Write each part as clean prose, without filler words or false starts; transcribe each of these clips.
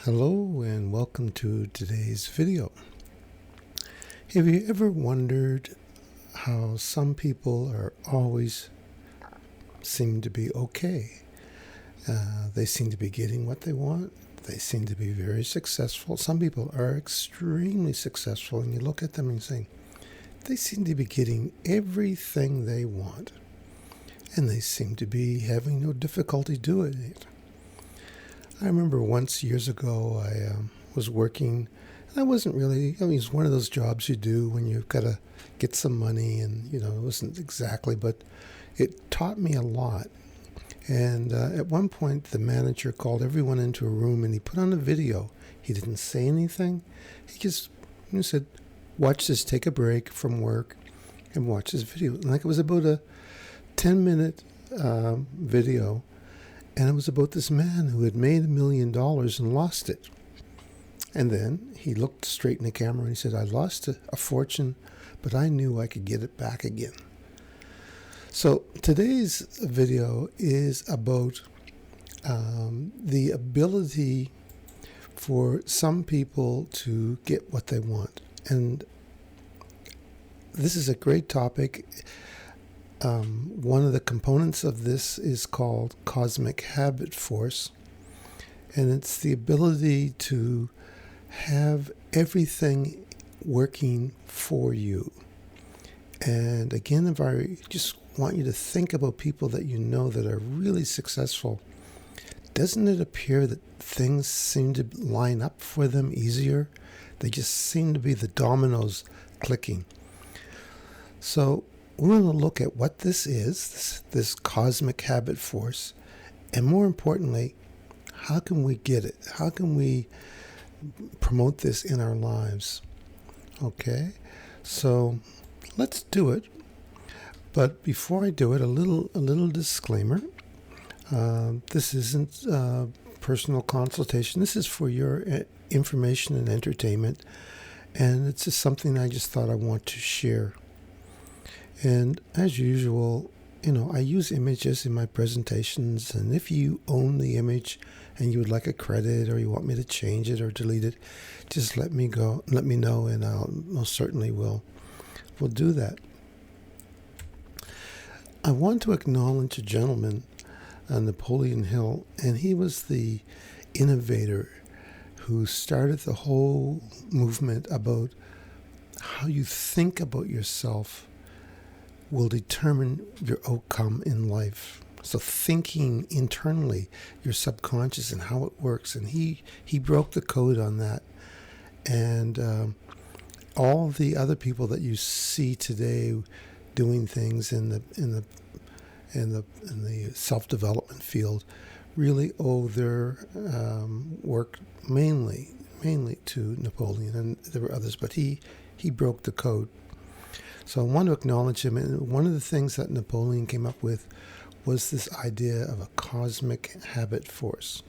Hello and welcome to today's video. Have you ever wondered how some people are always seem to be okay? They seem to be getting what they want. They seem to be very successful. Some people are extremely successful, and you look at them and say, they seem to be getting everything they want, and they seem to be having no difficulty doing it. I remember once years ago, I was working, and I wasn't really, it's one of those jobs you do when you've got to get some money, and, it wasn't exactly, but it taught me a lot. And at one point, the manager called everyone into a room, and he put on a video. He didn't say anything. He just said, watch this, take a break from work, and watch this video. And it was about a 10-minute video. And it was about this man who had made $1 million and lost it. And then he looked straight in the camera and he said, I lost a fortune, but I knew I could get it back again. So today's video is about the ability for some people to get what they want. And this is a great topic. One of the components of this is called cosmic habit force, and it's the ability to have everything working for you. And again, if I just want you to think about people that you know that are really successful, doesn't it appear that things seem to line up for them easier? They just seem to be the dominoes clicking. So we're going to look at what this is, this cosmic habit force, and more importantly, how can we get it? How can we promote this in our lives? Okay, so let's do it. But before I do it, a little disclaimer. This isn't personal consultation. This is for your information and entertainment, and it's just something I just thought I want to share. And as usual, I use images in my presentations, and if you own the image and you would like a credit or you want me to change it or delete it, just let me know, and I'll most certainly will do that. I want to acknowledge a gentleman, Napoleon Hill, and he was the innovator who started the whole movement about how you think about yourself will determine your outcome in life. So thinking internally, your subconscious and how it works, and he broke the code on that. And all the other people that you see today doing things in the self-development field really owe their work mainly to Napoleon, and there were others, but he broke the code. So I want to acknowledge him. And one of the things that Napoleon came up with was this idea of a cosmic habit force.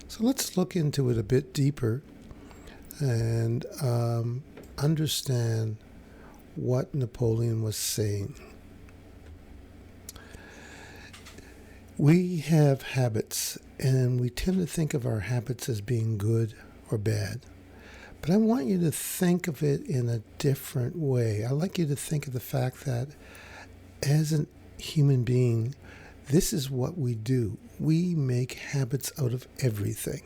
So let's look into it a bit deeper and understand what Napoleon was saying. We have habits, and we tend to think of our habits as being good or bad. But I want you to think of it in a different way. I like you to think of the fact that as a human being, this is what we do. We make habits out of everything.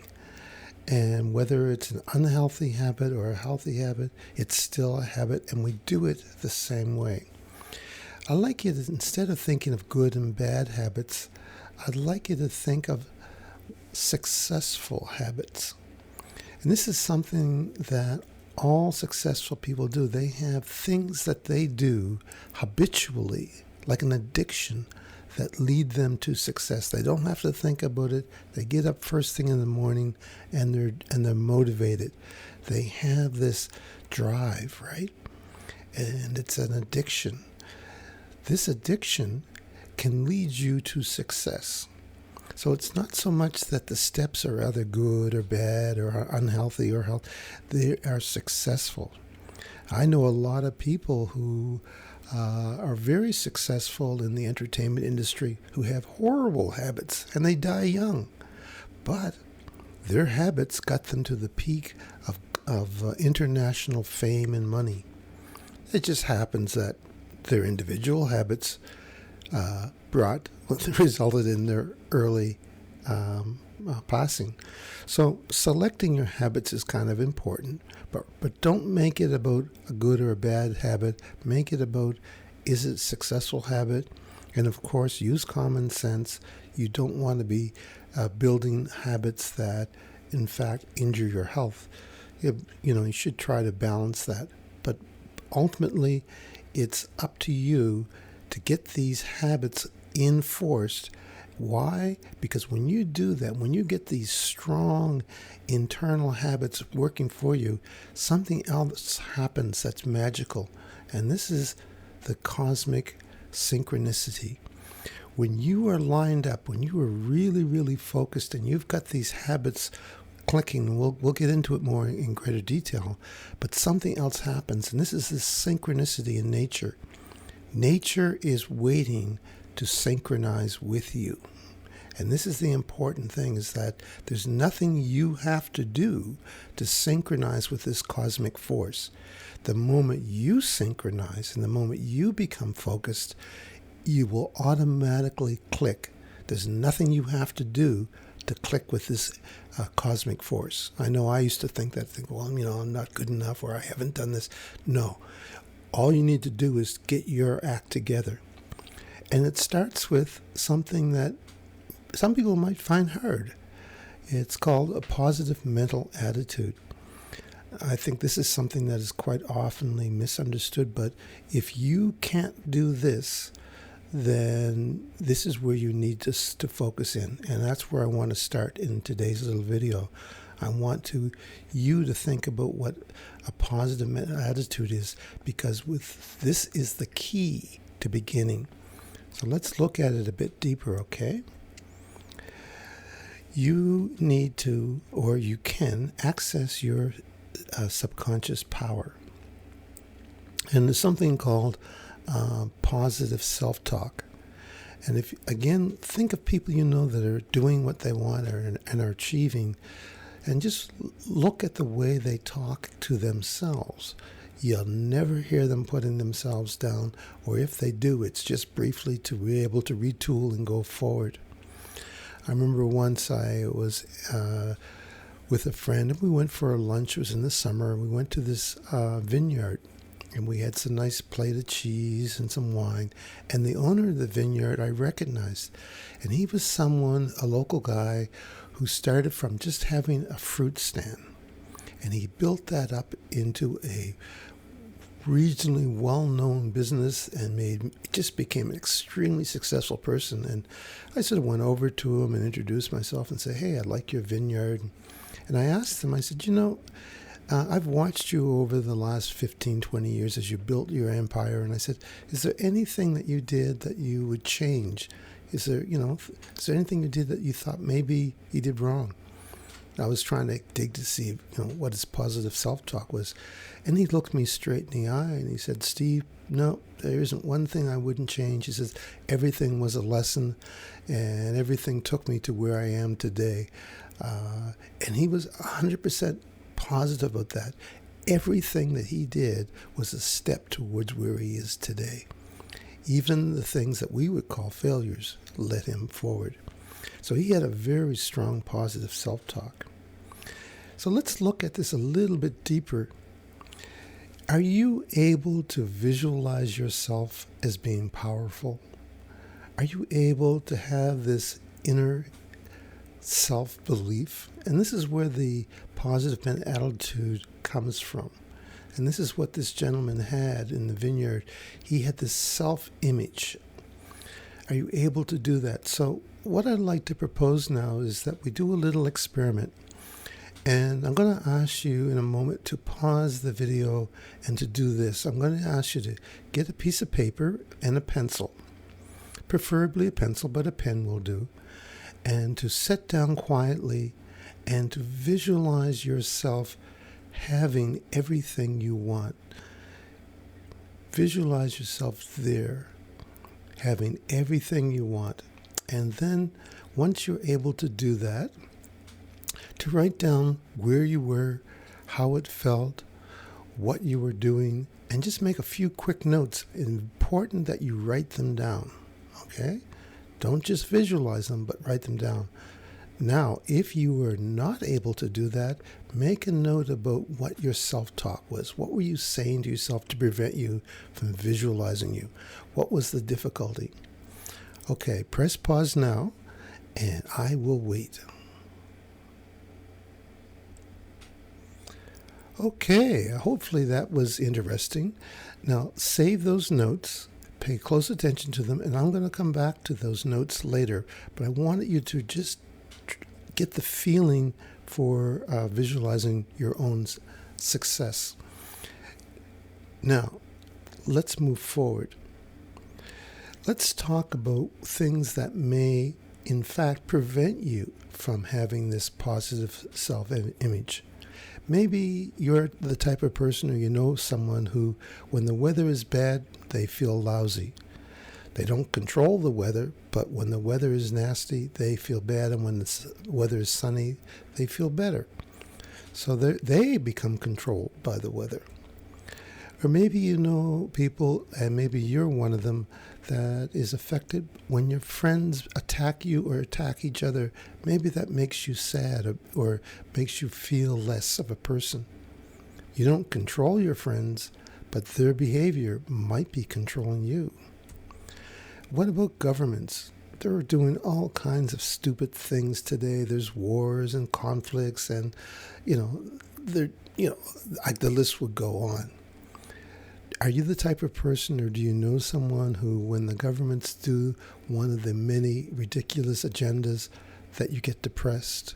And whether it's an unhealthy habit or a healthy habit, it's still a habit, and we do it the same way. I'd like you to, instead of thinking of good and bad habits, I'd like you to think of successful habits. And this is something that all successful people do. They have things that they do habitually, like an addiction, that lead them to success. They don't have to think about it. They get up first thing in the morning and they're motivated. They have this drive, right? And it's an addiction. This addiction can lead you to success. So it's not so much that the steps are either good or bad or unhealthy or healthy. They are successful. I know a lot of people who are very successful in the entertainment industry who have horrible habits, and they die young. But Their habits got them to the peak of international fame and money. It just happens that their individual habits resulted in their early passing. So selecting your habits is kind of important, but don't make it about a good or a bad habit. Make it about, is it a successful habit? And of course, use common sense. You don't want to be building habits that, in fact, injure your health. You should try to balance that. But ultimately, it's up to you to get these habits enforced. Why? Because when you do that, when you get these strong internal habits working for you, something else happens that's magical. And this is the cosmic synchronicity. When you are lined up, when you are really, really focused and you've got these habits clicking, we'll get into it more in greater detail, but something else happens, and this is this synchronicity in nature. Nature is waiting to synchronize with you. And this is the important thing, is that there's nothing you have to do to synchronize with this cosmic force. The moment you synchronize and the moment you become focused, you will automatically click. There's nothing you have to do to click with this cosmic force. I know I used to think, well, I'm not good enough, or I haven't done this. No. All you need to do is get your act together. And it starts with something that some people might find hard. It's called a positive mental attitude. I think this is something that is quite oftenly misunderstood, but if you can't do this, then this is where you need to focus in. And that's where I want to start in today's little video. I want you to think about what a positive mental attitude is, because this is the key to beginning. So let's look at it a bit deeper, okay? You need to, or you can, access your subconscious power. And there's something called positive self-talk. And if, again, think of people you know that are doing what they want and are achieving, and just look at the way they talk to themselves. You'll never hear them putting themselves down, or if they do, it's just briefly to be able to retool and go forward. I remember once I was with a friend, and we went for a lunch. It was in the summer, and we went to this vineyard, and we had some nice plate of cheese and some wine. And the owner of the vineyard I recognized, and he was a local guy who started from just having a fruit stand. And he built that up into a regionally well-known business and just became an extremely successful person. And I sort of went over to him and introduced myself and said, "Hey, I like your vineyard." And I asked him, I said, I've watched you over the last 15, 20 years as you built your empire. And I said, is there anything that you did that you would change? Is there anything you did that you thought maybe you did wrong? I was trying to dig to see, what his positive self-talk was. And he looked me straight in the eye and he said, "Steve, no, there isn't one thing I wouldn't change." He says, "Everything was a lesson and everything took me to where I am today." And he was 100% positive about that. Everything that he did was a step towards where he is today. Even the things that we would call failures led him forward. So he had a very strong positive self-talk. So let's look at this a little bit deeper. Are you able to visualize yourself as being powerful? Are you able to have this inner self-belief? And this is where the positive mental attitude comes from. And this is what this gentleman had in the vineyard. He had this self-image. Are you able to do that? So what I'd like to propose now is that we do a little experiment. And I'm going to ask you in a moment to pause the video and to do this. I'm going to ask you to get a piece of paper and a pencil, preferably a pencil, but a pen will do, and to sit down quietly and to visualize yourself having everything you want. Visualize yourself there, having everything you want. And then once you're able to do that, to write down where you were, how it felt, what you were doing, and just make a few quick notes. It's important that you write them down, okay? Don't just visualize them, but write them down. Now, if you were not able to do that, make a note about what your self-talk was. What were you saying to yourself to prevent you from visualizing you? What was the difficulty? Okay, press pause now, and I will wait. Okay, hopefully that was interesting. Now, save those notes. Pay close attention to them, and I'm going to come back to those notes later. But I wanted you to just get the feeling for visualizing your own success. Now, let's move forward. Let's talk about things that may, in fact, prevent you from having this positive self-image. Maybe you're the type of person, or you know someone who, when the weather is bad, they feel lousy. They don't control the weather, but when the weather is nasty, they feel bad, and when the weather is sunny, they feel better. So they become controlled by the weather. Or maybe you know people, and maybe you're one of them, that is affected when your friends attack you or attack each other. Maybe that makes you sad or makes you feel less of a person. You don't control your friends, but their behavior might be controlling you. What about governments? They're doing all kinds of stupid things today. There's wars and conflicts, and the list would go on. Are you the type of person, or do you know someone who, when the governments do one of the many ridiculous agendas, that you get depressed?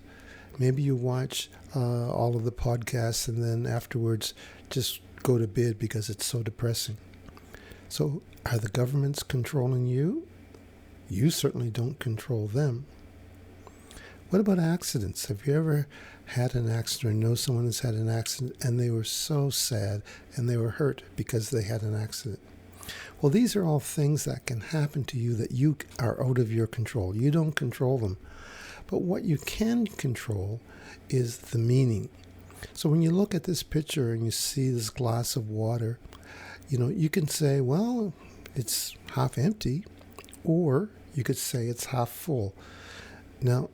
Maybe you watch all of the podcasts and then afterwards just go to bed because it's so depressing. So are the governments controlling you? You certainly don't control them. What about accidents? Have you ever had an accident or know someone who's had an accident and they were so sad and they were hurt because they had an accident? Well, these are all things that can happen to you that you are out of your control. You don't control them. But what you can control is the meaning. So when you look at this picture and you see this glass of water, you can say, well, it's half empty, or you could say it's half full. Now,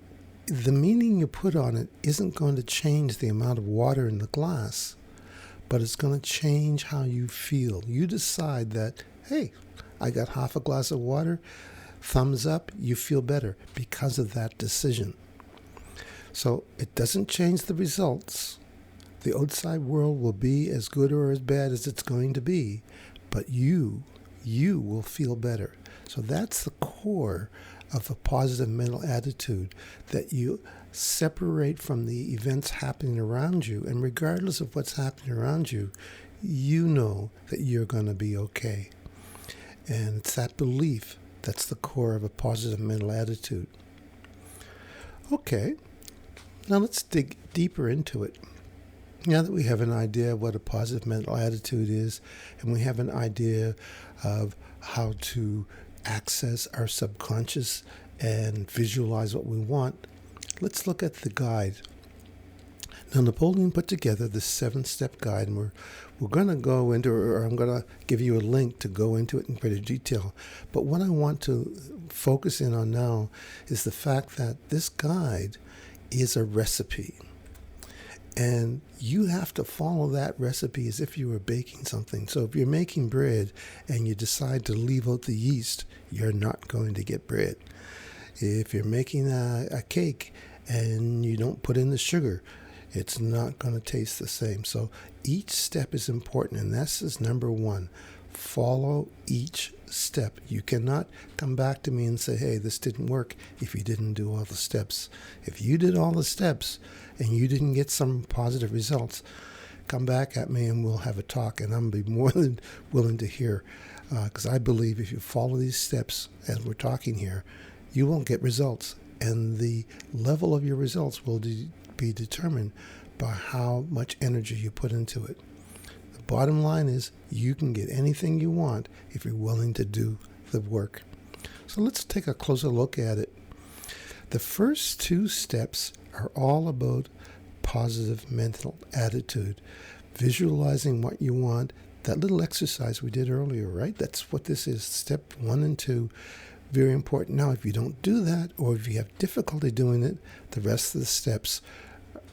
the meaning you put on it isn't going to change the amount of water in the glass, but it's going to change how you feel. You decide that, hey, I got half a glass of water, thumbs up, you feel better because of that decision. So it doesn't change the results. The outside world will be as good or as bad as it's going to be, but you will feel better. So that's the core of a positive mental attitude, that you separate from the events happening around you, and regardless of what's happening around you, you know that you're going to be okay. And it's that belief that's the core of a positive mental attitude. Okay, now let's dig deeper into it. Now that we have an idea of what a positive mental attitude is, and we have an idea of how to access our subconscious and visualize what we want, let's look at the guide. Now, Napoleon put together this 7-step guide, and we're going to go into, or I'm going to give you a link to go into it in greater detail. But what I want to focus in on now is the fact that this guide is a recipe. And you have to follow that recipe as if you were baking something. So if you're making bread and you decide to leave out the yeast, you're not going to get bread. If you're making a cake and you don't put in the sugar, it's not going to taste the same. So each step is important, and this is number one. Follow each step. You cannot come back to me and say, hey, this didn't work, if you didn't do all the steps. If you did all the steps and you didn't get some positive results, come back at me and we'll have a talk, and I'm going to be more than willing to hear, because I believe if you follow these steps as we're talking here, you won't get results, and the level of your results will be determined by how much energy you put into it. The bottom line is you can get anything you want if you're willing to do the work. So let's take a closer look at it. The first two steps are all about positive mental attitude, visualizing what you want. That little exercise we did earlier, right? That's what this is. Step 1 and 2, very important. Now, if you don't do that, or if you have difficulty doing it, the rest of the steps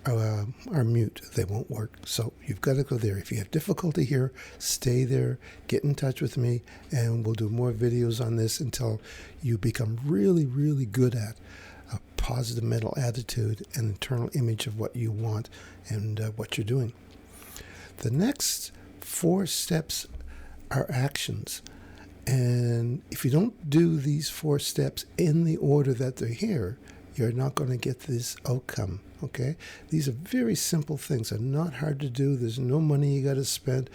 are mute. They won't work. So you've got to go there. If you have difficulty here, stay there, get in touch with me, and we'll do more videos on this until you become really, really good at a positive mental attitude and internal image of what you want and what you're doing. The next 4 steps are actions. And if you don't do these 4 steps in the order that they're here, you're not going to get this outcome, okay? These are very simple things. They're not hard to do. There's no money you got to spend.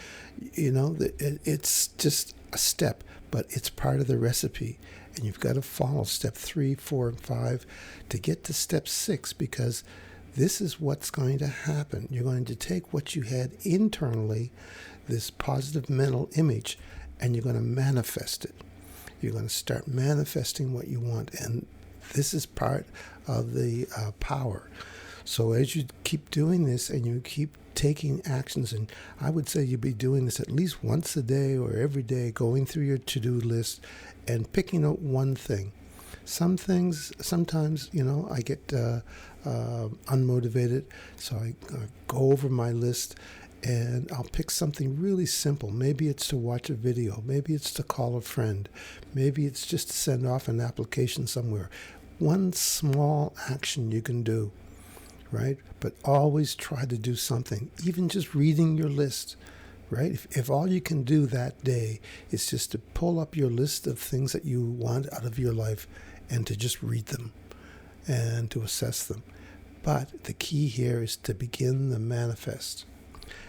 You know, it's just a step, but it's part of the recipe. And you've got to follow step 3, 4, and 5 to get to step 6, because this is what's going to happen. You're going to take what you had internally, this positive mental image, and you're going to manifest it. You're going to start manifesting what you want. And this is part of the power. So as you keep doing this and you keep taking actions, and I would say you'd be doing this at least once a day or every day, going through your to-do list and picking out one thing. Some things, sometimes, you know, I get unmotivated, so I go over my list and I'll pick something really simple. Maybe it's to watch a video. Maybe it's to call a friend. Maybe it's just to send off an application somewhere. One small action you can do, right? But always try to do something, even just reading your list, right? If all you can do that day is just to pull up your list of things that you want out of your life and to just read them and to assess them. But the key here is to begin the manifest.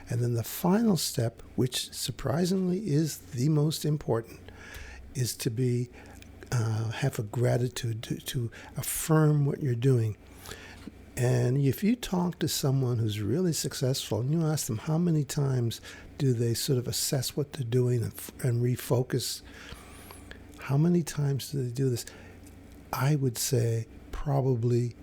And then the final step, which surprisingly is the most important, is to be have a gratitude, to affirm what you're doing. And if you talk to someone who's really successful and you ask them how many times do they sort of assess what they're doing and refocus, how many times do they do this? I would say probably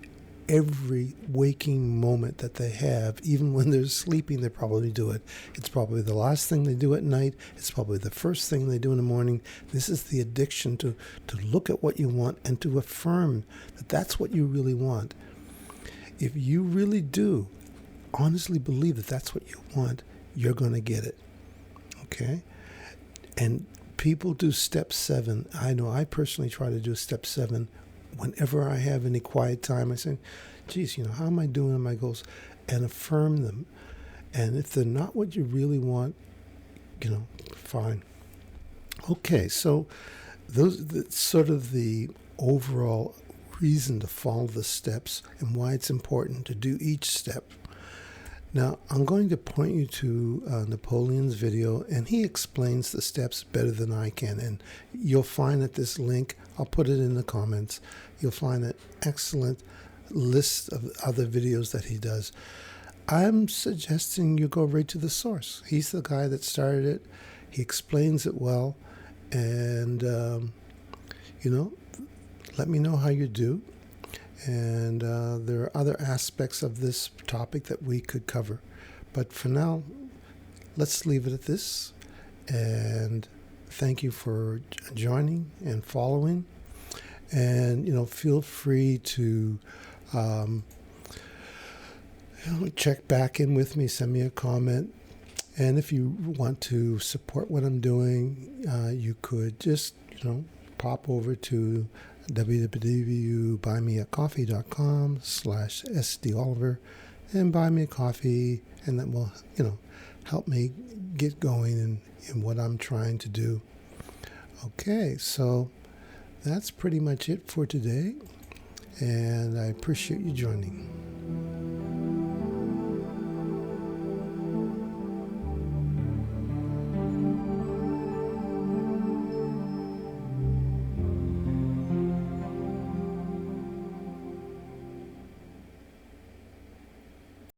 every waking moment that they have, even when they're sleeping, they probably do it. It's probably the last thing they do at night. It's probably the first thing they do in the morning. This is the addiction to look at what you want and to affirm that that's what you really want. If you really do honestly believe that that's what you want, you're going to get it, okay? And people do step 7. I know I personally try to do step 7 whenever I have any quiet time. I say, geez, you know, how am I doing on my goals? And affirm them. And if they're not what you really want, you know, fine. Okay, so that's sort of the overall reason to follow the steps and why it's important to do each step. Now, I'm going to point you to Napoleon's video, and he explains the steps better than I can. And you'll find that this link, I'll put it in the comments, you'll find an excellent list of other videos that he does. I'm suggesting you go right to the source. He's the guy that started it. He explains it well. And, you know, let me know how you do. And there are other aspects of this topic that we could cover. But for now, let's leave it at this. And thank you for joining and following. And, you know, feel free to check back in with me, send me a comment. And if you want to support what I'm doing, you could just, you know, pop over to www.buymeacoffee.com/SDOliver and buy me a coffee, and that will, you know, help me get going in what I'm trying to do. Okay, so that's pretty much it for today, and I appreciate you joining.